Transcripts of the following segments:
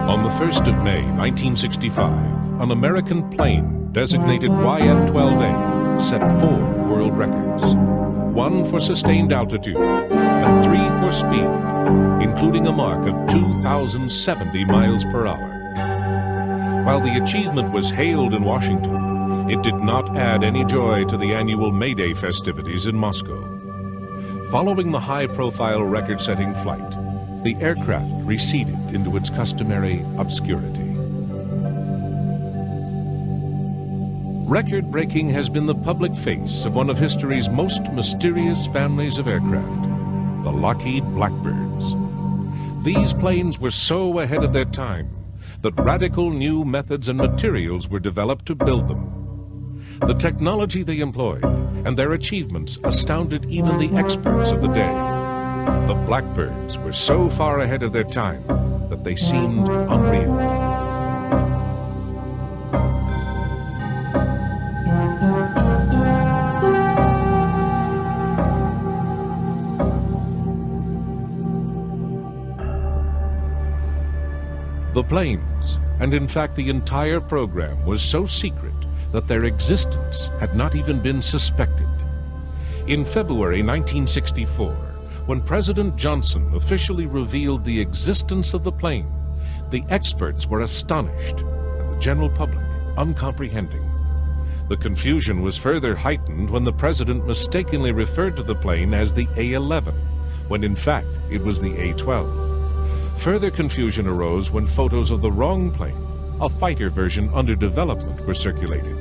On the 1st of May, 1965, an American plane designated YF-12A set 4 world records. 1 for sustained altitude and 3 for speed, including a mark of 2,070 miles per hour. While the achievement was hailed in Washington, it did not add any joy to the annual May Day festivities in Moscow. Following the high-profile record-setting flight, the aircraft receded into its customary obscurity. Record-breaking has been the public face of one of history's most mysterious families of aircraft, the Lockheed Blackbirds. These planes were so ahead of their time that radical new methods and materials were developed to build them. The technology they employed and their achievements astounded even the experts of the day. The Blackbirds were so far ahead of their time that they seemed unreal. The planes, and in fact the entire program, was so secret that their existence had not even been suspected. In February 1964, when President Johnson officially revealed the existence of the plane, the experts were astonished and the general public uncomprehending. The confusion was further heightened when the president mistakenly referred to the plane as the A-11, when in fact it was the A-12. Further confusion arose when photos of the wrong plane, a fighter version under development, were circulated.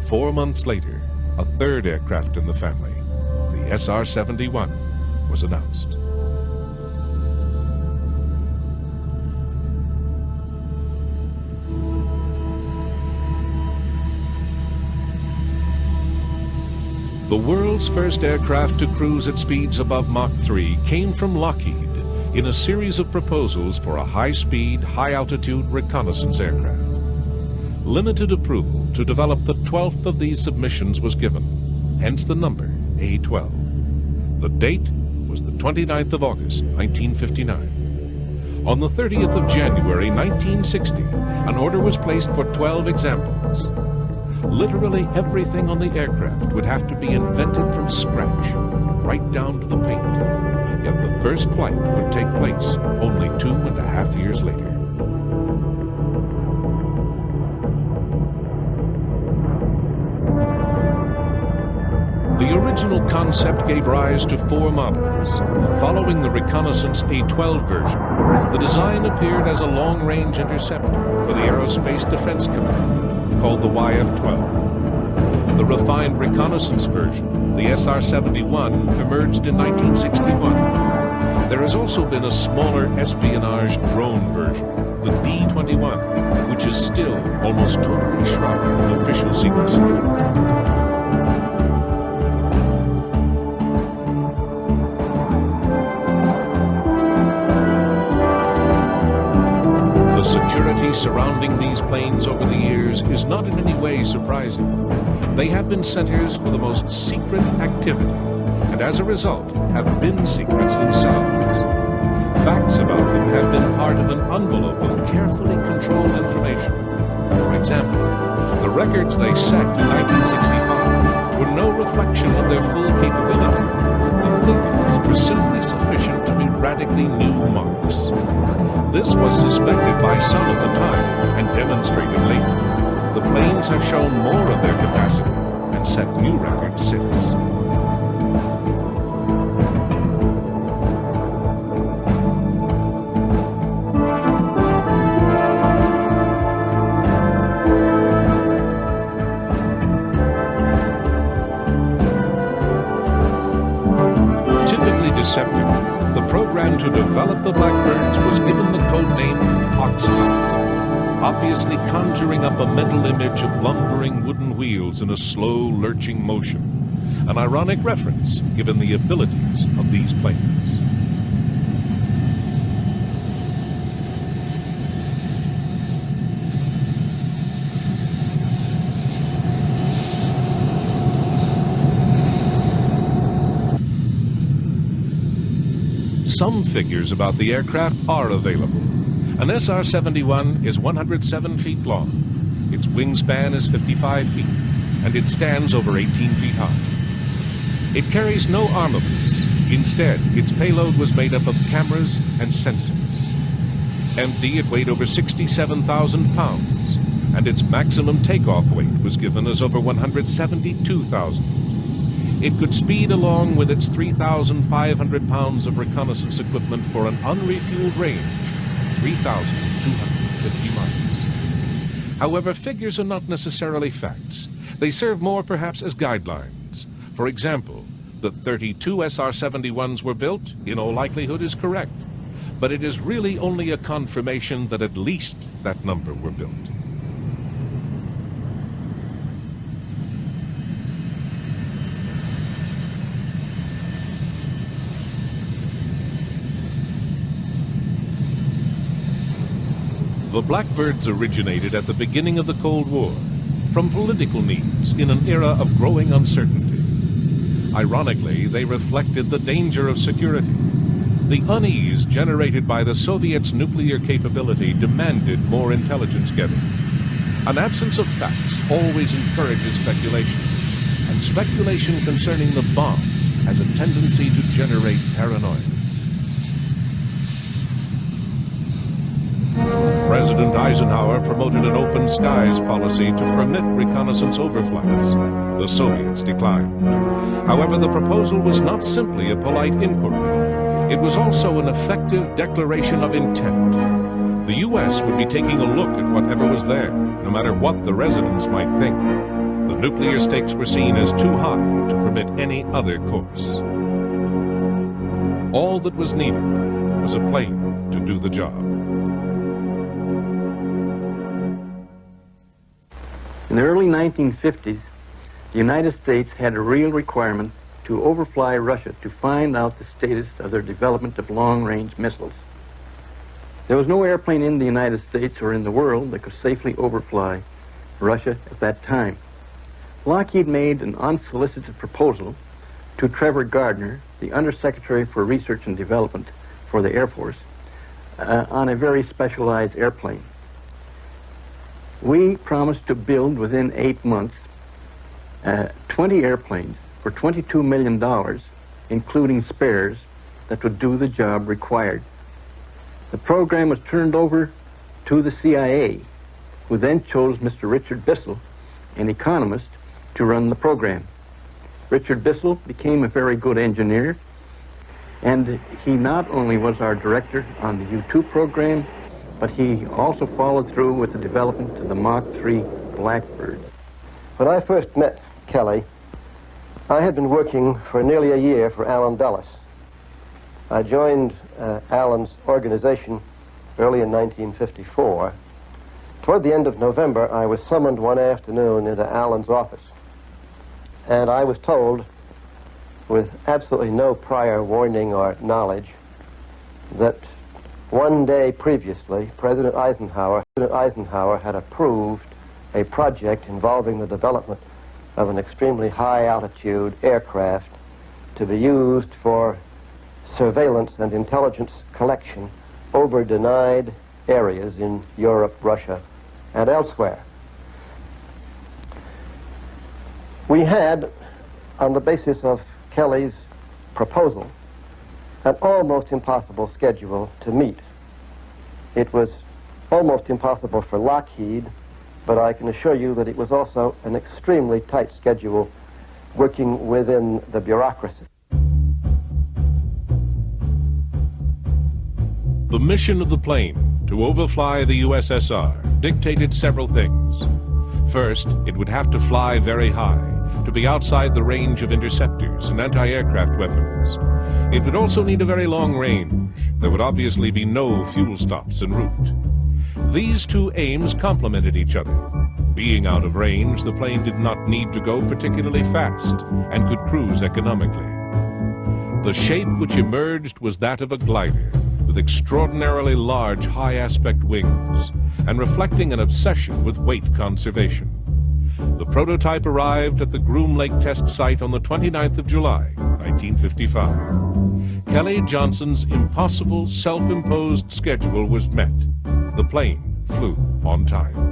4 months later, a third aircraft in the family, the SR-71, was announced. The world's first aircraft to cruise at speeds above Mach 3 came from Lockheed in a series of proposals for a high-speed, high-altitude reconnaissance aircraft. Limited approval to develop the 12th of these submissions was given, hence the number A-12. The date was the 29th of August, 1959. On the 30th of January, 1960, an order was placed for 12 examples. Literally everything on the aircraft would have to be invented from scratch, right down to the paint. Yet the first flight would take place only 2.5 years later. The original concept gave rise to 4 models. Following the Reconnaissance A-12 version, the design appeared as a long-range interceptor for the Aerospace Defense Command, called the YF-12. The refined reconnaissance version, the SR-71, emerged in 1961. There has also been a smaller espionage drone version, the D-21, which is still almost totally shrouded in official secrecy. The security surrounding these planes over the years is not in any way surprising. They have been centers for the most secret activity, and as a result have been secrets themselves. Facts about them have been part of an envelope of carefully controlled information. For example, the records they set in 1965 were no reflection of their full capability. The figures were simply sufficient to be radically new marks. This was suspected by some at the time and demonstrated later. The planes have shown more of their capacity and set new records since. Typically deceptive, the program to develop the Blackbirds was given the code name Oxcart, obviously conjuring up a mental image of lumbering wooden wheels in a slow, lurching motion, an ironic reference given the abilities of these planes. some figures about the aircraft are available. An SR-71 is 107 feet long, its wingspan is 55 feet, and it stands over 18 feet high. It carries no armaments. Instead, its payload was made up of cameras and sensors. Empty, it weighed over 67,000 pounds, and its maximum takeoff weight was given as over 172,000. It could speed along with its 3,500 pounds of reconnaissance equipment for an unrefueled range of 3,250 miles. However, figures are not necessarily facts. They serve more perhaps as guidelines. For example, that 32 SR-71s were built, in all likelihood, is correct. But it is really only a confirmation that at least that number were built. The Blackbirds originated at the beginning of the Cold War, from political needs in an era of growing uncertainty. Ironically, they reflected the danger of security. The unease generated by the Soviets' nuclear capability demanded more intelligence gathering. An absence of facts always encourages speculation, and speculation concerning the bomb has a tendency to generate paranoia. President Eisenhower promoted an open skies policy to permit reconnaissance overflights. The Soviets declined. However, the proposal was not simply a polite inquiry. It was also an effective declaration of intent. The U.S. would be taking a look at whatever was there, no matter what the residents might think. The nuclear stakes were seen as too high to permit any other course. All that was needed was a plane to do the job. In the early 1950s, the United States had a real requirement to overfly Russia to find out the status of their development of long-range missiles. There was no airplane in the United States or in the world that could safely overfly Russia at that time. Lockheed made an unsolicited proposal to Trevor Gardner, the Undersecretary for Research and Development for the Air Force, on a very specialized airplane. We promised to build within 8 months 20 airplanes for $22 million, including spares, that would do the job required. The program was turned over to the CIA, who then chose Mr. Richard Bissell, an economist, to run the program. Richard Bissell became a very good engineer, and he not only was our director on the U-2 program, but he also followed through with the development of the Mach 3 Blackbird. When I first met Kelly, I had been working for nearly a year for Allen Dulles. I joined Allen's organization early in 1954. Toward the end of November, I was summoned one afternoon into Allen's office, and I was told, with absolutely no prior warning or knowledge, that one day previously, President Eisenhower had approved a project involving the development of an extremely high-altitude aircraft to be used for surveillance and intelligence collection over denied areas in Europe, Russia, and elsewhere. We had, on the basis of Kelly's proposal, an almost impossible schedule to meet. It was almost impossible for Lockheed, but I can assure you that it was also an extremely tight schedule working within the bureaucracy. The mission of the plane, to overfly the USSR, dictated several things. First, it would have to fly very high, to be outside the range of interceptors and anti-aircraft weapons. It would also need a very long range. There would obviously be no fuel stops en route. These two aims complemented each other. Being out of range, the plane did not need to go particularly fast and could cruise economically. The shape which emerged was that of a glider, with extraordinarily large high-aspect wings, and reflecting an obsession with weight conservation. The prototype arrived at the Groom Lake test site on the 29th of July, 1955. Kelly Johnson's impossible self-imposed schedule was met. The plane flew on time.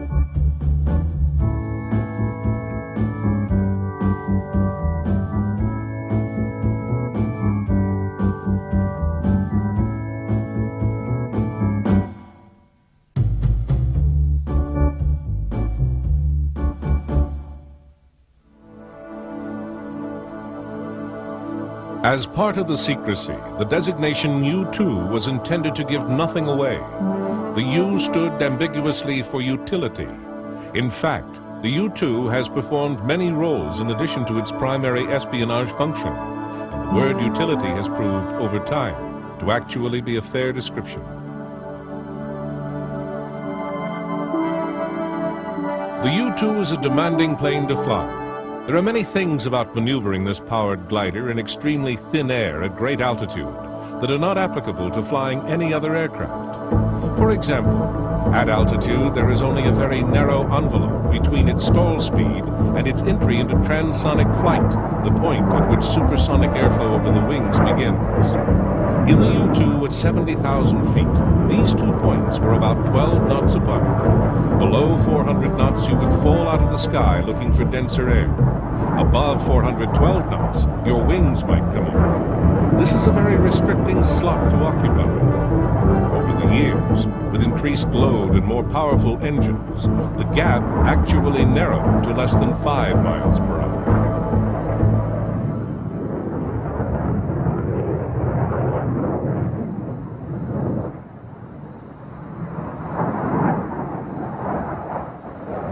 As part of the secrecy, the designation U-2 was intended to give nothing away. The U stood ambiguously for utility. In fact, the U-2 has performed many roles in addition to its primary espionage function, and the word utility has proved over time to actually be a fair description. The U-2 is a demanding plane to fly. There are many things about maneuvering this powered glider in extremely thin air at great altitude that are not applicable to flying any other aircraft. For example, at altitude there is only a very narrow envelope between its stall speed and its entry into transonic flight, the point at which supersonic airflow over the wings begins. In the U-2 at 70,000 feet, these 2 points were about 12 knots apart. Below 400 knots, you would fall out of the sky looking for denser air. Above 412 knots, your wings might come off. This is a very restricting slot to occupy. Over the years, with increased load and more powerful engines, the gap actually narrowed to less than 5 miles per hour.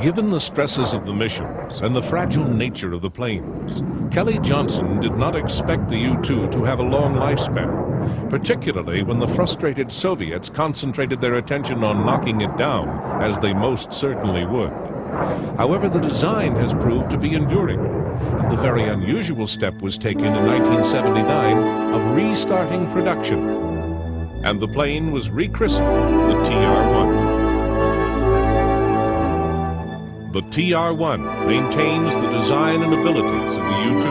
Given the stresses of the missions and the fragile nature of the planes, Kelly Johnson did not expect the U-2 to have a long lifespan, particularly when the frustrated Soviets concentrated their attention on knocking it down, as they most certainly would. However, the design has proved to be enduring, and the very unusual step was taken in 1979 of restarting production. And the plane was rechristened the TR-1. The TR-1 maintains the design and abilities of the U-2.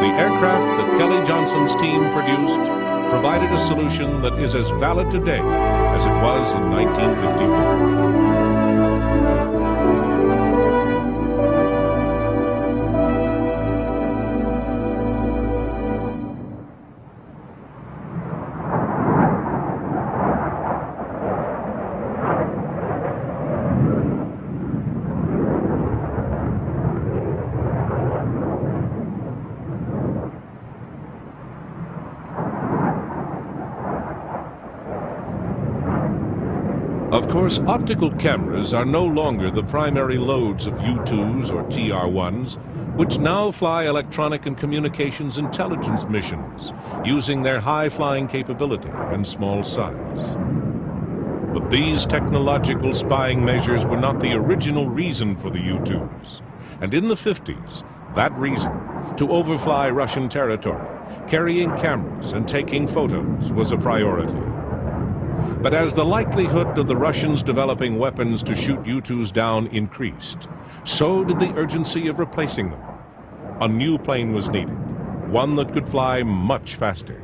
The aircraft that Kelly Johnson's team produced provided a solution that is as valid today as it was in 1954. Of course, optical cameras are no longer the primary loads of U-2s or TR-1s, which now fly electronic and communications intelligence missions, using their high-flying capability and small size. But these technological spying measures were not the original reason for the U-2s. And in the 50s, that reason, to overfly Russian territory, carrying cameras and taking photos, was a priority. But as the likelihood of the Russians developing weapons to shoot U-2s down increased, so did the urgency of replacing them. A new plane was needed, one that could fly much faster.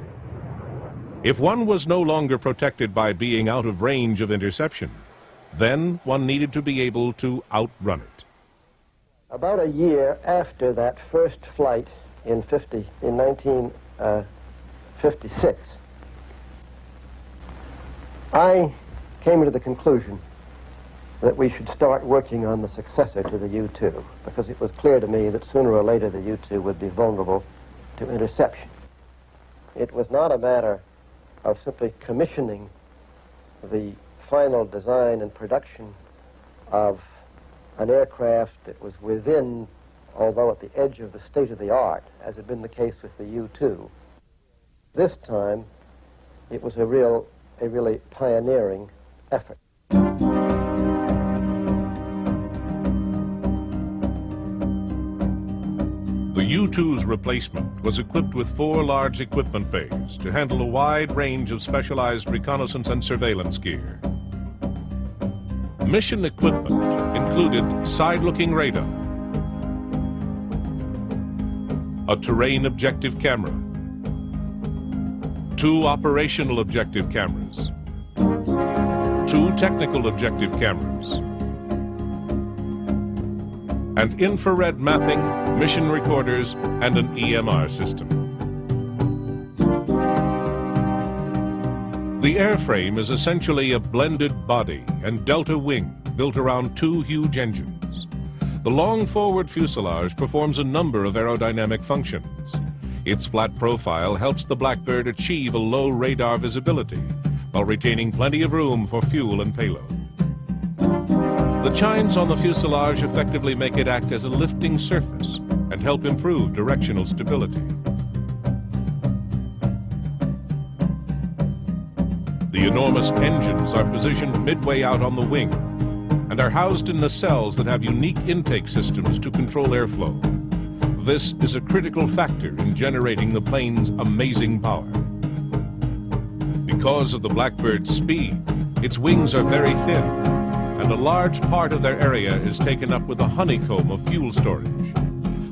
If one was no longer protected by being out of range of interception, then one needed to be able to outrun it. About a year after that first flight in 1956, I came to the conclusion that we should start working on the successor to the U-2, because it was clear to me that sooner or later the U-2 would be vulnerable to interception. It was not a matter of simply commissioning the final design and production of an aircraft that was within, although at the edge of the state-of-the-art, as had been the case with the U-2. This time, it was a really pioneering effort. The U-2's replacement was equipped with 4 large equipment bays to handle a wide range of specialized reconnaissance and surveillance gear. Mission equipment included side-looking radar, a terrain objective camera, 2 operational objective cameras, 2 technical objective cameras, and infrared mapping, mission recorders, and an EMR system. The airframe is essentially a blended body and delta wing built around 2 huge engines. The long forward fuselage performs a number of aerodynamic functions. Its flat profile helps the Blackbird achieve a low radar visibility while retaining plenty of room for fuel and payload. The chines on the fuselage effectively make it act as a lifting surface and help improve directional stability. The enormous engines are positioned midway out on the wing and are housed in nacelles that have unique intake systems to control airflow. This is a critical factor in generating the plane's amazing power. Because of the Blackbird's speed, its wings are very thin, and a large part of their area is taken up with a honeycomb of fuel storage.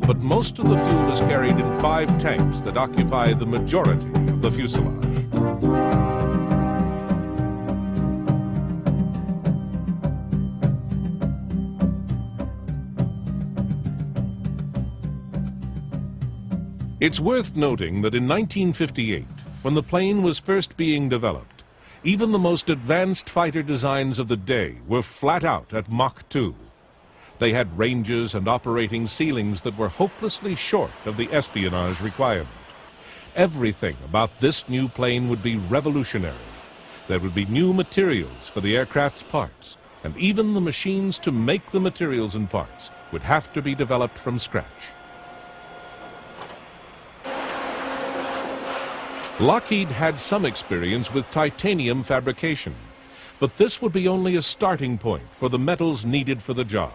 But most of the fuel is carried in 5 tanks that occupy the majority of the fuselage. It's worth noting that in 1958, when the plane was first being developed, even the most advanced fighter designs of the day were flat out at Mach 2. They had ranges and operating ceilings that were hopelessly short of the espionage requirement. Everything about this new plane would be revolutionary. There would be new materials for the aircraft's parts, and even the machines to make the materials and parts would have to be developed from scratch. Lockheed had some experience with titanium fabrication, but this would be only a starting point for the metals needed for the job.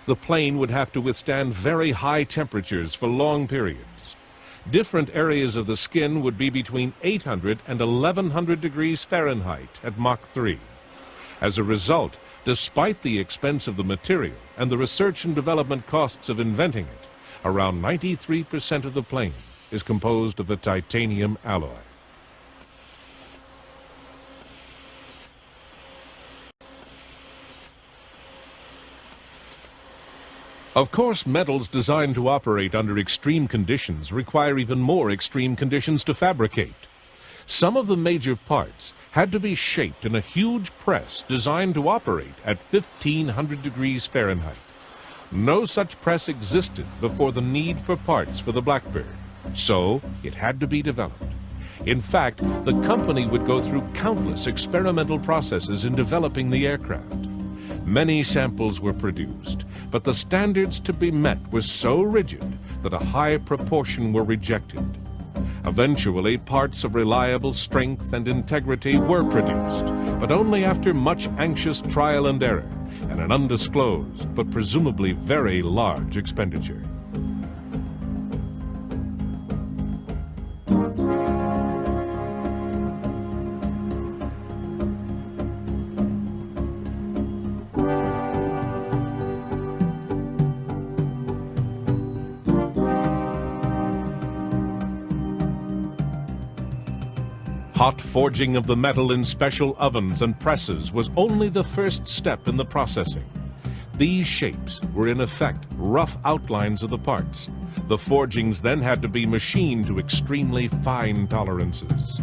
The plane would have to withstand very high temperatures for long periods. Different areas of the skin would be between 800 and 1100 degrees Fahrenheit at Mach 3. As a result, despite the expense of the material and the research and development costs of inventing it, around 93% of the plane is composed of a titanium alloy. Of course, metals designed to operate under extreme conditions require even more extreme conditions to fabricate. Some of the major parts had to be shaped in a huge press designed to operate at 1500 degrees Fahrenheit. No such press existed before the need for parts for the Blackbird, so it had to be developed. In fact, the company would go through countless experimental processes in developing the aircraft. Many samples were produced, but the standards to be met were so rigid that a high proportion were rejected. Eventually, parts of reliable strength and integrity were produced, but only after much anxious trial and error and an undisclosed but presumably very large expenditure. Hot forging of the metal in special ovens and presses was only the first step in the processing. These shapes were in effect rough outlines of the parts. The forgings then had to be machined to extremely fine tolerances.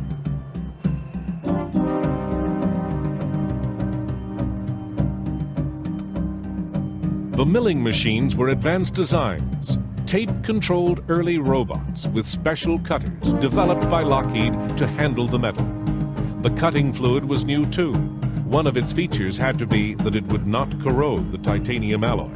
The milling machines were advanced designs, tape-controlled early robots with special cutters developed by Lockheed to handle the metal. The cutting fluid was new too. One of its features had to be that it would not corrode the titanium alloy.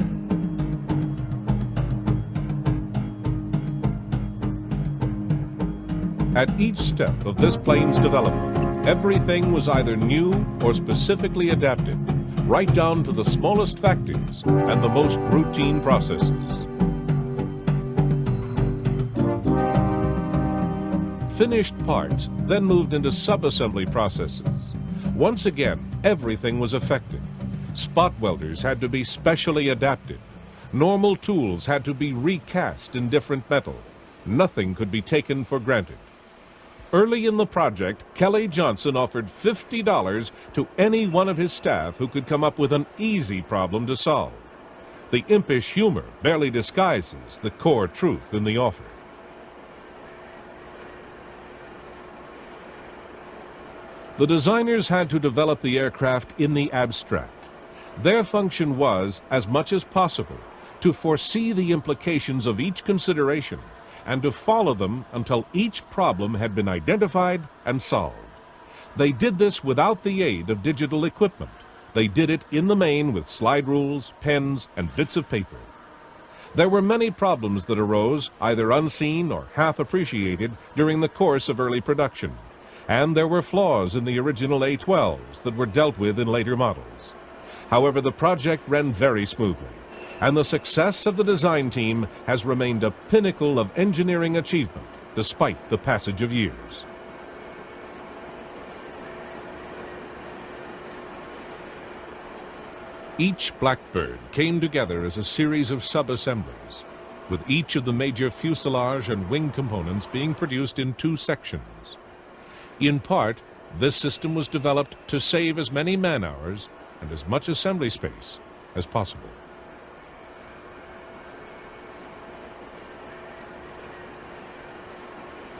At each step of this plane's development, everything was either new or specifically adapted, right down to the smallest factors and the most routine processes. Finished parts then moved into sub-assembly processes. Once again, everything was affected. Spot welders had to be specially adapted. Normal tools had to be recast in different metal. nothing could be taken for granted. Early in the project, Kelly Johnson offered $50 to any one of his staff who could come up with an easy problem to solve. The impish humor barely disguises the core truth in the offer. The designers had to develop the aircraft in the abstract. Their function was, as much as possible, to foresee the implications of each consideration and to follow them until each problem had been identified and solved. They did this without the aid of digital equipment. They did it in the main with slide rules, pens, and bits of paper. There were many problems that arose, either unseen or half appreciated, during the course of early production. And there were flaws in the original A-12s that were dealt with in later models. However, the project ran very smoothly, and the success of the design team has remained a pinnacle of engineering achievement despite the passage of years. Each Blackbird came together as a series of sub-assemblies, with each of the major fuselage and wing components being produced in two sections. In part, this system was developed to save as many man-hours and as much assembly space as possible.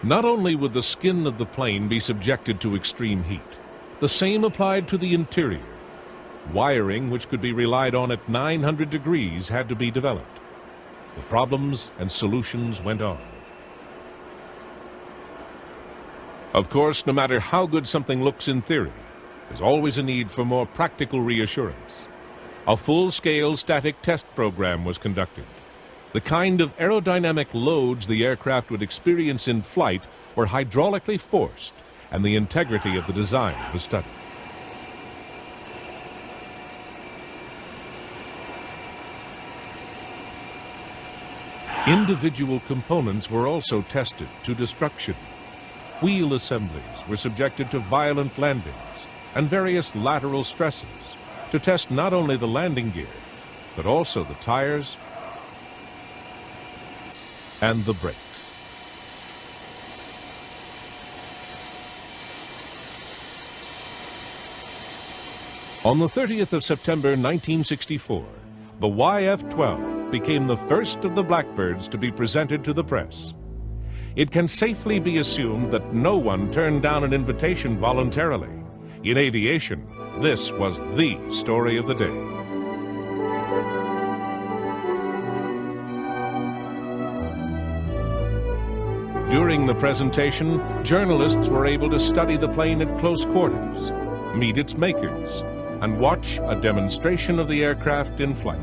Not only would the skin of the plane be subjected to extreme heat, the same applied to the interior. Wiring, which could be relied on at 900 degrees, had to be developed. The problems and solutions went on. Of course, no matter how good something looks in theory, there's always a need for more practical reassurance. A full-scale static test program was conducted. The kind of aerodynamic loads the aircraft would experience in flight were hydraulically forced, and the integrity of the design was studied. Individual components were also tested to destruction. Wheel assemblies were subjected to violent landings and various lateral stresses to test not only the landing gear, but also the tires and the brakes. On the 30th of September 1964, the YF-12 became the first of the Blackbirds to be presented to the press. It can safely be assumed that no one turned down an invitation voluntarily. In aviation, this was the story of the day. During the presentation, journalists were able to study the plane at close quarters, meet its makers, and watch a demonstration of the aircraft in flight.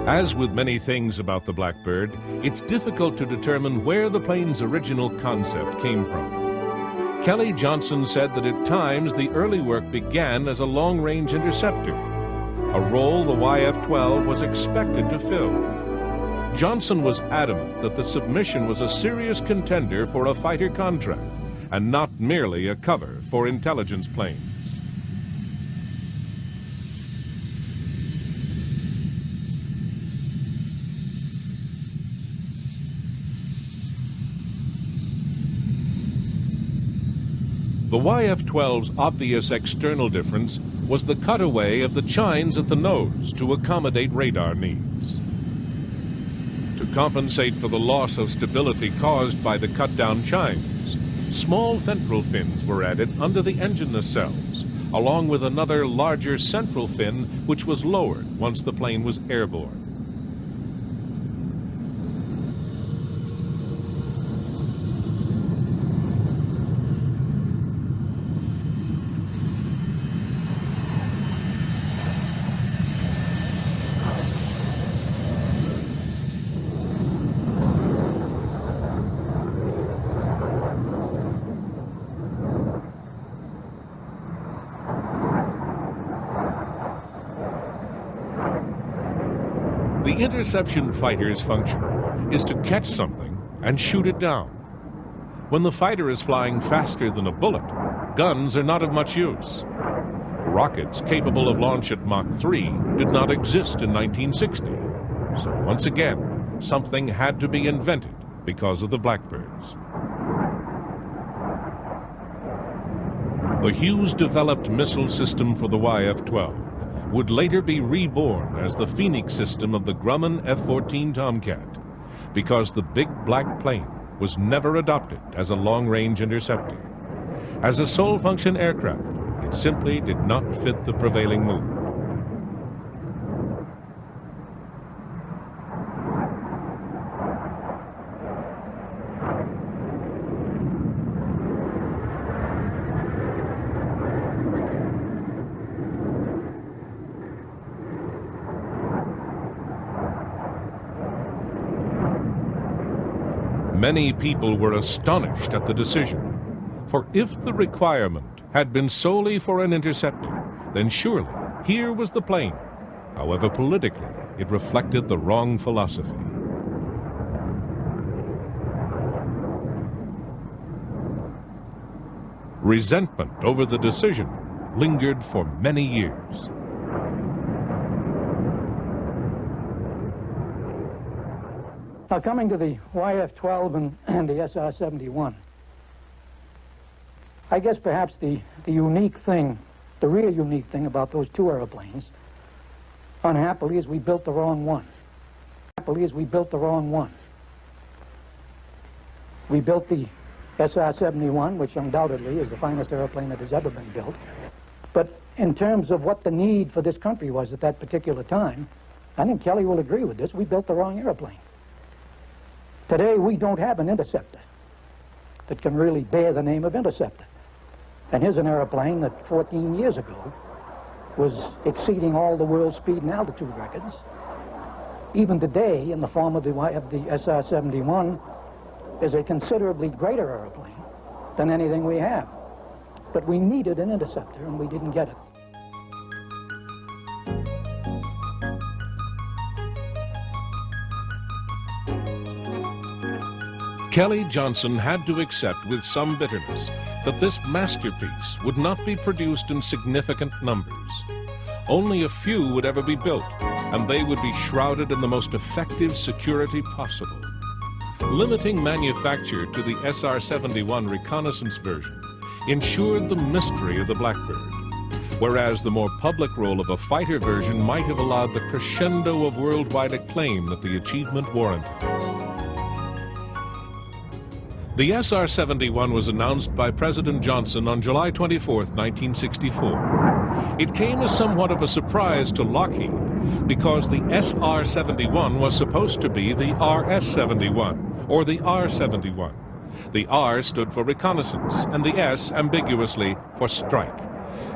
As with many things about the Blackbird, it's difficult to determine where the plane's original concept came from. Kelly Johnson said that at times the early work began as a long-range interceptor, a role the YF-12 was expected to fill. Johnson was adamant that the submission was a serious contender for a fighter contract and not merely a cover for intelligence planes. The YF-12's obvious external difference was the cutaway of the chines at the nose to accommodate radar needs. To compensate for the loss of stability caused by the cut-down chines, small ventral fins were added under the engine nacelles, along with another larger central fin which was lowered once the plane was airborne. The interception fighter's function is to catch something and shoot it down. When the fighter is flying faster than a bullet, guns are not of much use. Rockets capable of launch at Mach 3 did not exist in 1960. So once again, something had to be invented because of the Blackbirds. The Hughes-developed missile system for the YF-12 would later be reborn as the Phoenix system of the Grumman F-14 Tomcat, because the big black plane was never adopted as a long-range interceptor. As a sole-function aircraft, it simply did not fit the prevailing mood. Many people were astonished at the decision, for if the requirement had been solely for an interceptor, then surely here was the plane. However, politically, it reflected the wrong philosophy. Resentment over the decision lingered for many years. Now, coming to the YF-12 and the SR-71, I guess perhaps the unique thing, the real unique thing about those two airplanes, unhappily, is we built the wrong one. We built the SR-71, which undoubtedly is the finest airplane that has ever been built. But in terms of what the need for this country was at that particular time, I think Kelly will agree with this, we built the wrong airplane. Today, we don't have an interceptor that can really bear the name of interceptor. And here's an airplane that 14 years ago was exceeding all the world speed and altitude records. Even today, in the form of the SR-71, is a considerably greater airplane than anything we have. But we needed an interceptor, and we didn't get it. Kelly Johnson had to accept with some bitterness that this masterpiece would not be produced in significant numbers. Only a few would ever be built, and they would be shrouded in the most effective security possible. Limiting manufacture to the SR-71 Reconnaissance version ensured the mystery of the Blackbird, whereas the more public role of a fighter version might have allowed the crescendo of worldwide acclaim that the achievement warranted. The SR-71 was announced by President Johnson on July 24, 1964. It came as somewhat of a surprise to Lockheed because the SR-71 was supposed to be the RS-71, or the R-71. The R stood for Reconnaissance, and the S, ambiguously, for Strike.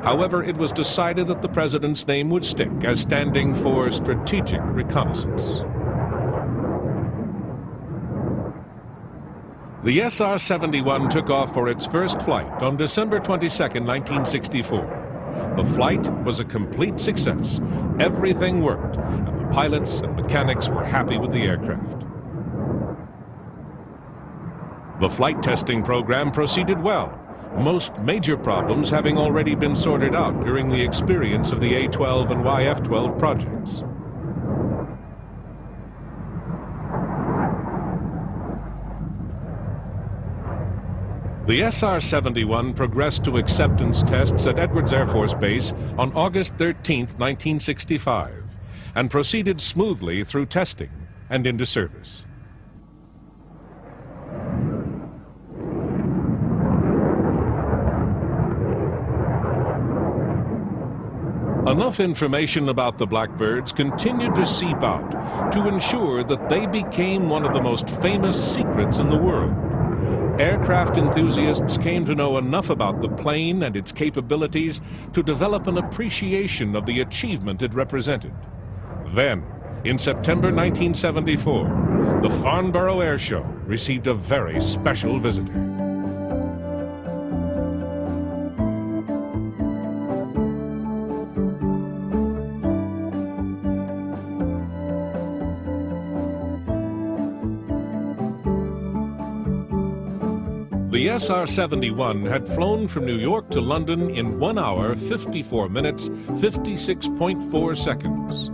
However, it was decided that the President's name would stick as standing for Strategic Reconnaissance. The SR-71 took off for its first flight on December 22, 1964. The flight was a complete success. Everything worked, and the pilots and mechanics were happy with the aircraft. The flight testing program proceeded well, most major problems having already been sorted out during the experience of the A-12 and YF-12 projects. The SR-71 progressed to acceptance tests at Edwards Air Force Base on August 13, 1965, and proceeded smoothly through testing and into service. Enough information about the Blackbirds continued to seep out to ensure that they became one of the most famous secrets in the world. Aircraft enthusiasts came to know enough about the plane and its capabilities to develop an appreciation of the achievement it represented. Then, in September 1974, the Farnborough Air Show received a very special visitor. The SR-71 had flown from New York to London in 1 hour, 54 minutes, 56.4 seconds.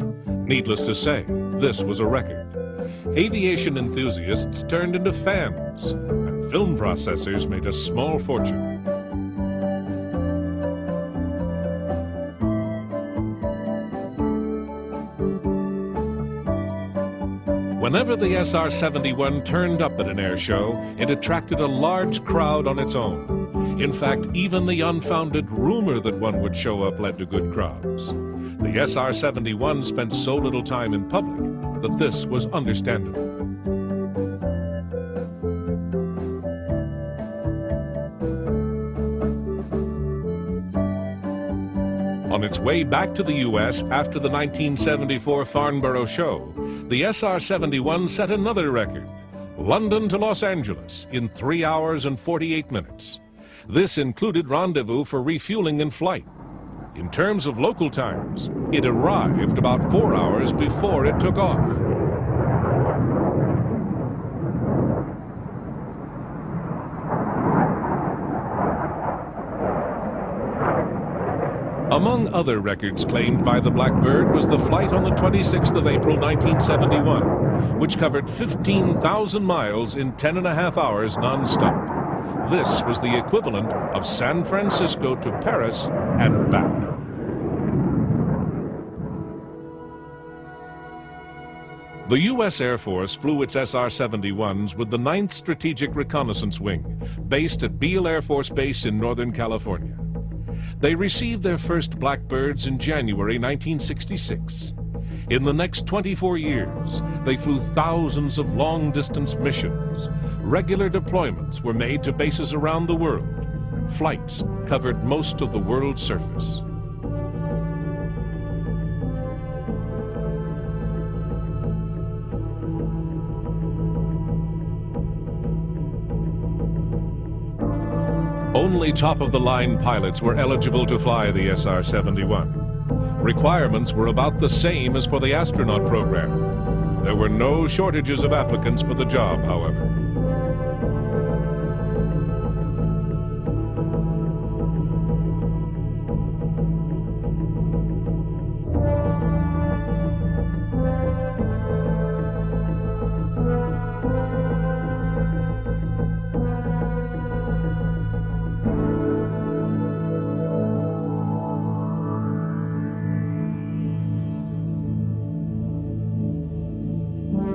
Needless to say, this was a record. Aviation enthusiasts turned into fans, and film processors made a small fortune. Whenever the SR-71 turned up at an air show, it attracted a large crowd on its own. In fact, even the unfounded rumor that one would show up led to good crowds. The SR-71 spent so little time in public that this was understandable. On its way back to the U.S. after the 1974 Farnborough show, the SR-71 set another record, London to Los Angeles in 3 hours and 48 minutes. This included rendezvous for refueling in flight. In terms of local times, it arrived about 4 hours before it took off. Among other records claimed by the Blackbird was the flight on the 26th of April 1971, which covered 15,000 miles in 10.5 hours non-stop. This was the equivalent of San Francisco to Paris and back. The U.S. Air Force flew its SR-71s with the 9th Strategic Reconnaissance Wing, based at Beale Air Force Base in Northern California. They received their first Blackbirds in January 1966. In the next 24 years, they flew thousands of long-distance missions. Regular deployments were made to bases around the world. Flights covered most of the world's surface. Only top-of-the-line pilots were eligible to fly the SR-71. Requirements were about the same as for the astronaut program. There were no shortages of applicants for the job, however.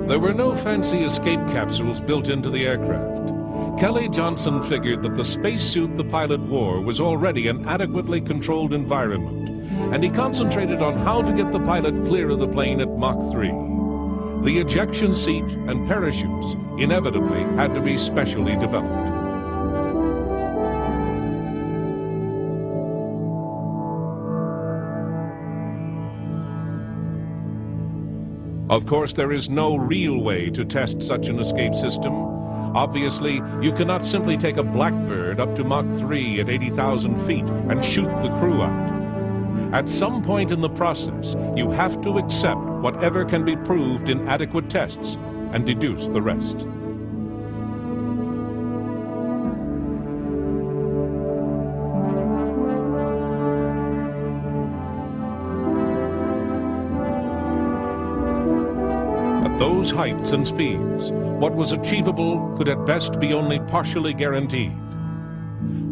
There were no fancy escape capsules built into the aircraft. Kelly Johnson figured that the spacesuit the pilot wore was already an adequately controlled environment, and he concentrated on how to get the pilot clear of the plane at Mach 3. The ejection seat and parachutes inevitably had to be specially developed. Of course, there is no real way to test such an escape system. Obviously, you cannot simply take a Blackbird up to Mach 3 at 80,000 feet and shoot the crew out. At some point in the process, you have to accept whatever can be proved in adequate tests and deduce the rest. Those heights and speeds, what was achievable could at best be only partially guaranteed.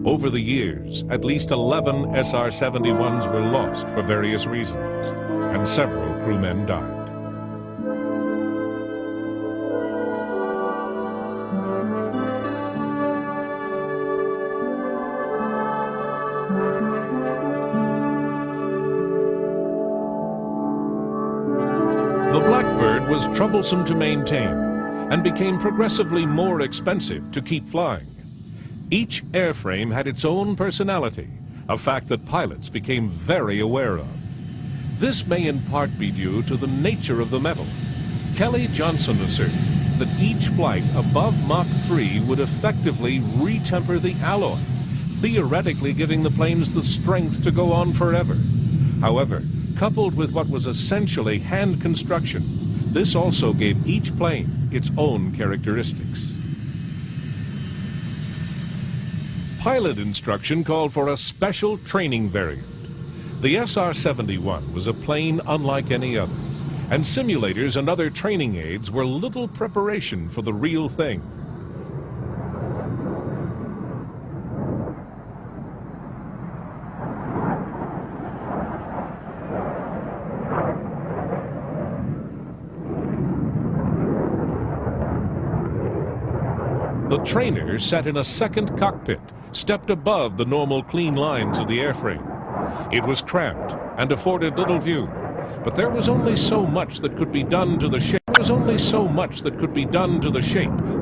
Over the years, at least 11 SR-71s were lost for various reasons, and several crewmen died. The Blackbird was troublesome to maintain and became progressively more expensive to keep flying. Each airframe had its own personality, a fact that pilots became very aware of. This may in part be due to the nature of the metal. Kelly Johnson asserted that each flight above Mach 3 would effectively retemper the alloy, theoretically giving the planes the strength to go on forever. However, coupled with what was essentially hand construction, this also gave each plane its own characteristics. pilot instruction called for a special training variant. The SR-71 was a plane unlike any other, and simulators and other training aids were little preparation for the real thing. The trainer sat in a second cockpit, stepped above the normal clean lines of the airframe. It was cramped and afforded little view, but there was only so much that could be done to the shape.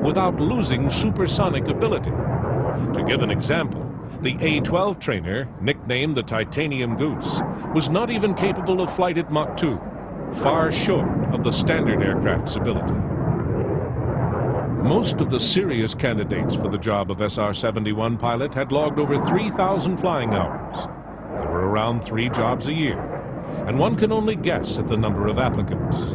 Without losing supersonic ability. To give an example, the A-12 trainer, nicknamed the Titanium Goose, was not even capable of flight at Mach 2, far short of the standard aircraft's ability. Most of the serious candidates for the job of SR-71 pilot had logged over 3,000 flying hours. There were around 3 jobs a year, and one can only guess at the number of applicants.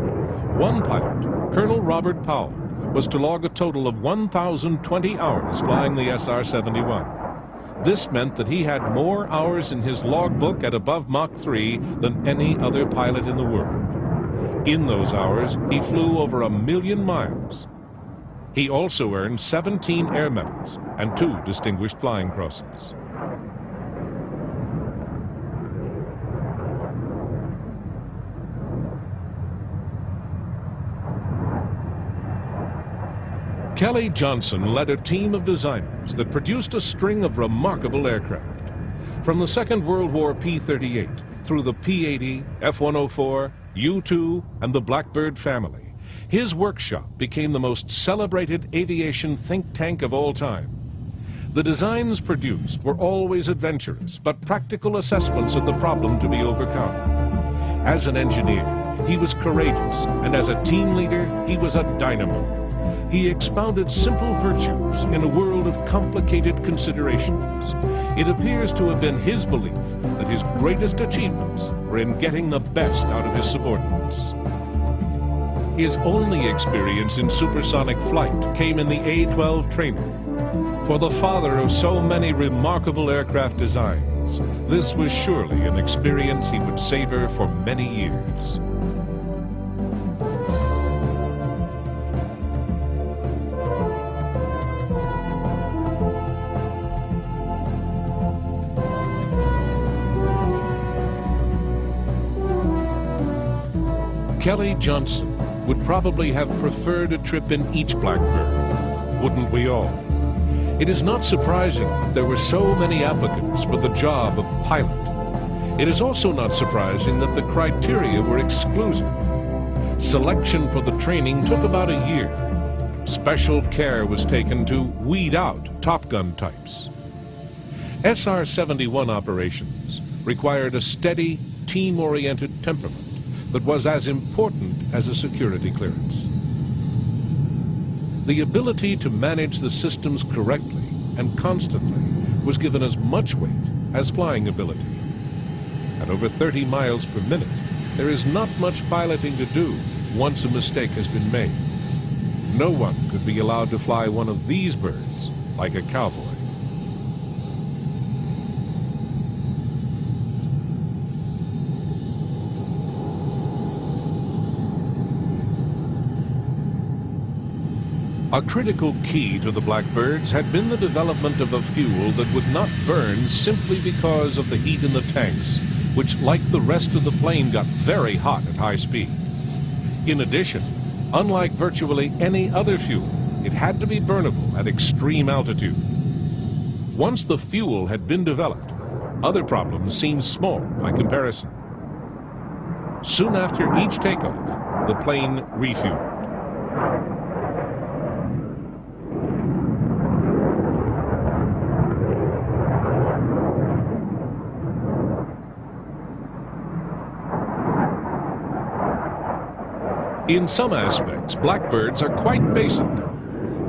One pilot, Colonel Robert Powell, was to log a total of 1,020 hours flying the SR-71. This meant that he had more hours in his logbook at above Mach 3 than any other pilot in the world. In those hours, he flew over 1 million miles. He also earned 17 air medals and 2 distinguished flying crosses. Kelly Johnson led a team of designers that produced a string of remarkable aircraft. From the Second World War P-38 through the P-80, F-104, U-2, and the Blackbird family, his workshop became the most celebrated aviation think tank of all time. The designs produced were always adventurous, but practical assessments of the problem to be overcome. As an engineer, he was courageous, and as a team leader, he was a dynamo. He expounded simple virtues in a world of complicated considerations. It appears to have been his belief that his greatest achievements were in getting the best out of his subordinates. His only experience in supersonic flight came in the A-12 trainer. For the father of so many remarkable aircraft designs, this was surely an experience he would savor for many years. Kelly Johnson would probably have preferred a trip in each Blackbird. Wouldn't we all? It is not surprising that there were so many applicants for the job of pilot. It is also not surprising that the criteria were exclusive. Selection for the training took about a year. Special care was taken to weed out Top Gun types. SR-71 operations required a steady, team-oriented temperament that was as important as a security clearance. The ability to manage the systems correctly and constantly was given as much weight as flying ability. At over 30 miles per minute, there is not much piloting to do once a mistake has been made. No one could be allowed to fly one of these birds like a cowboy. A critical key to the Blackbirds had been the development of a fuel that would not burn simply because of the heat in the tanks, which, like the rest of the plane, got very hot at high speed. In addition, unlike virtually any other fuel, it had to be burnable at extreme altitude. Once the fuel had been developed, other problems seemed small by comparison. Soon after each takeoff, the plane refueled. In some aspects, Blackbirds are quite basic.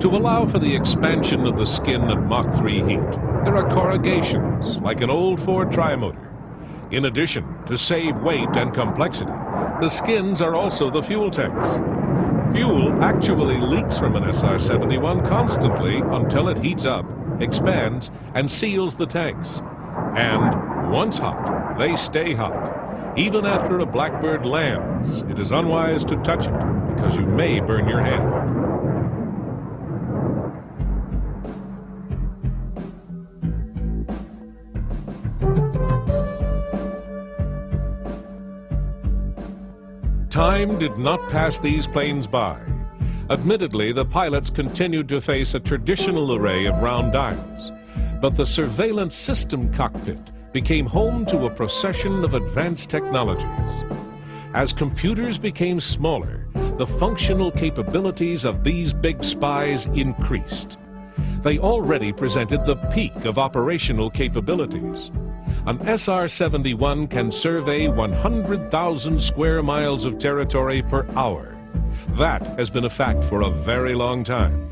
To allow for the expansion of the skin at Mach 3 heat, there are corrugations, like an old Ford trimotor. In addition, to save weight and complexity, the skins are also the fuel tanks. Fuel actually leaks from an SR-71 constantly until it heats up, expands, and seals the tanks. And once hot, they stay hot. Even after a Blackbird lands, it is unwise to touch it because you may burn your hand. Time did not pass these planes by. Admittedly, the pilots continued to face a traditional array of round dials, but the surveillance system cockpit became home to a procession of advanced technologies. As computers became smaller, the functional capabilities of these big spies increased. They already presented the peak of operational capabilities. An SR-71 can survey 100,000 square miles of territory per hour. That has been a fact for a very long time.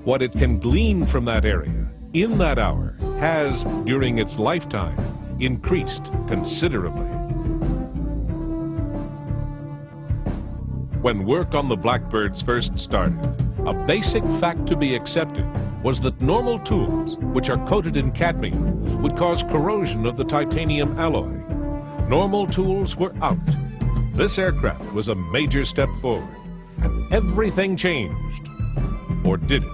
What it can glean from that area, in that hour, has, during its lifetime, increased considerably. When work on the Blackbirds first started, a basic fact to be accepted was that normal tools, which are coated in cadmium, would cause corrosion of the titanium alloy. Normal tools were out. This aircraft was a major step forward, and everything changed. Or did it?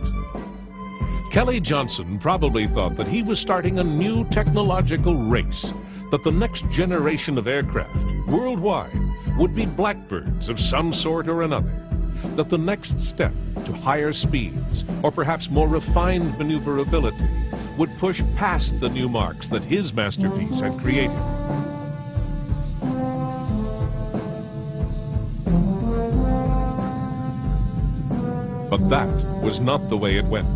Kelly Johnson probably thought that he was starting a new technological race, that the next generation of aircraft, worldwide, would be Blackbirds of some sort or another, that the next step to higher speeds, or perhaps more refined maneuverability, would push past the new marks that his masterpiece had created. But that was not the way it went.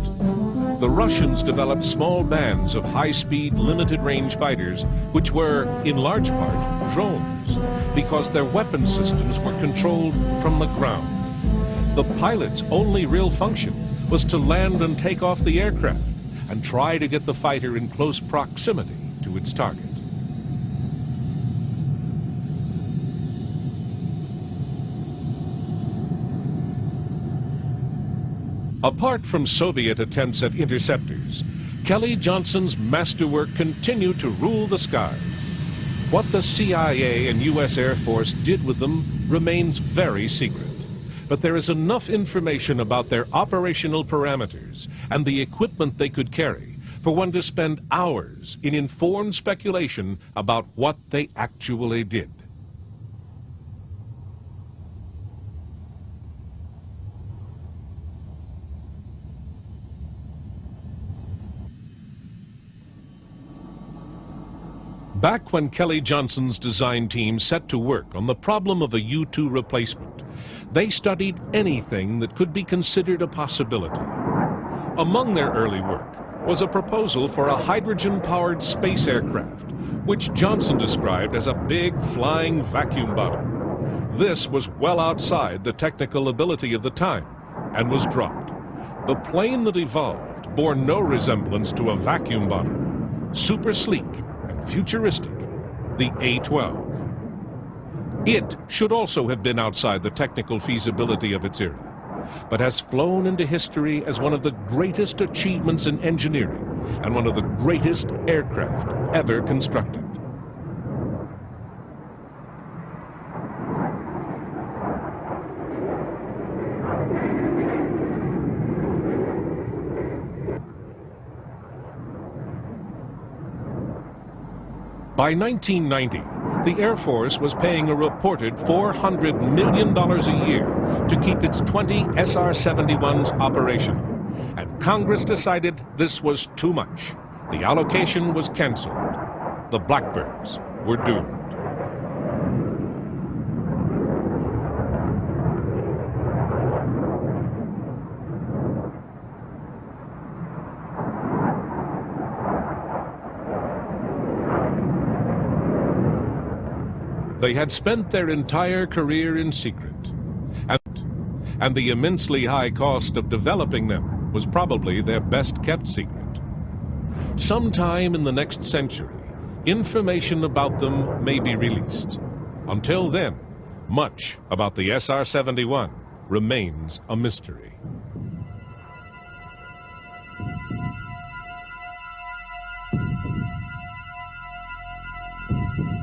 The Russians developed small bands of high-speed, limited-range fighters, which were, in large part, drones, because their weapon systems were controlled from the ground. The pilot's only real function was to land and take off the aircraft and try to get the fighter in close proximity to its target. Apart from Soviet attempts at interceptors, Kelly Johnson's masterwork continued to rule the skies. What the CIA and U.S. Air Force did with them remains very secret. But there is enough information about their operational parameters and the equipment they could carry for one to spend hours in informed speculation about what they actually did. Back when Kelly Johnson's design team set to work on the problem of a U-2 replacement, they studied anything that could be considered a possibility. Among their early work was a proposal for a hydrogen-powered space aircraft, which Johnson described as a big flying vacuum bottle. This was well outside the technical ability of the time and was dropped. The plane that evolved bore no resemblance to a vacuum bottle. Super sleek and futuristic, the A-12. It should also have been outside the technical feasibility of its era, but has flown into history as one of the greatest achievements in engineering and one of the greatest aircraft ever constructed. By 1990, the Air Force was paying a reported $400 million a year to keep its 20 SR-71s operational, and Congress decided this was too much. The allocation was canceled. The Blackbirds were doomed. They had spent their entire career in secret, and the immensely high cost of developing them was probably their best-kept secret. Sometime in the next century, information about them may be released. Until then, much about the SR-71 remains a mystery.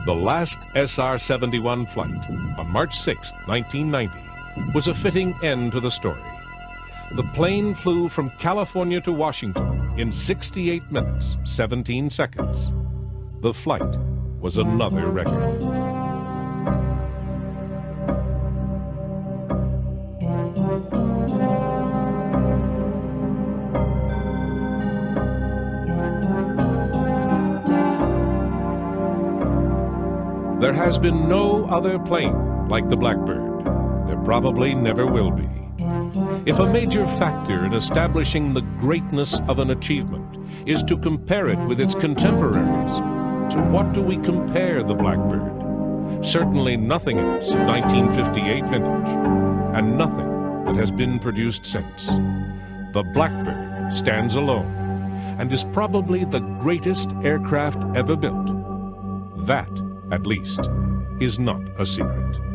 The last SR-71 flight on March 6, 1990, was a fitting end to the story. The plane flew from California to Washington in 68 minutes, 17 seconds. The flight was another record. There has been no other plane like the Blackbird. There probably never will be. If a major factor in establishing the greatness of an achievement is to compare it with its contemporaries, to what do we compare the Blackbird? Certainly nothing else of 1958 vintage, and nothing that has been produced since. The Blackbird stands alone and is probably the greatest aircraft ever built. That, at least, is not a secret.